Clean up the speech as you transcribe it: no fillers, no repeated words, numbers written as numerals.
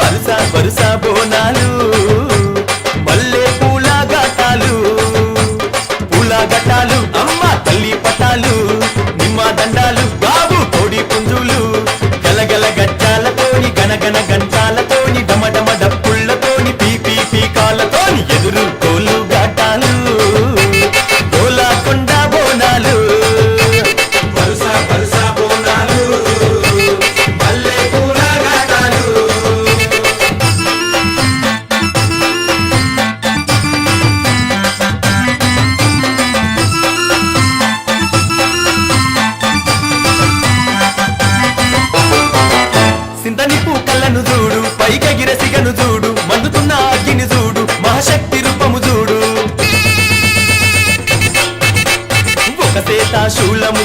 వరుస వరుస బోనాలు మల్లె పూల ఘటాలు పూల ఘటాలు అమ్మ తల్లి పటాలు నిమ్మ దండాలు బాబు కోడి పుంజులు గలగల గజ్జాలతోని గనగన గంటాలతోని డమడమ డప్పుళ్లతోని పీపీ పీకాలతోని ఎదురు తోలు ఘటాలు గోలాకొండ బోనాలు వరుస వరుస బోనాలు మల్లె పూల ఘటాలు సింతని పూకళ్ళను చూడు పైకెగిర సిగను చూడు మండుతున్న అగ్గిని చూడు మహాశక్తి రూపము చూడు ఒక సేత శూలము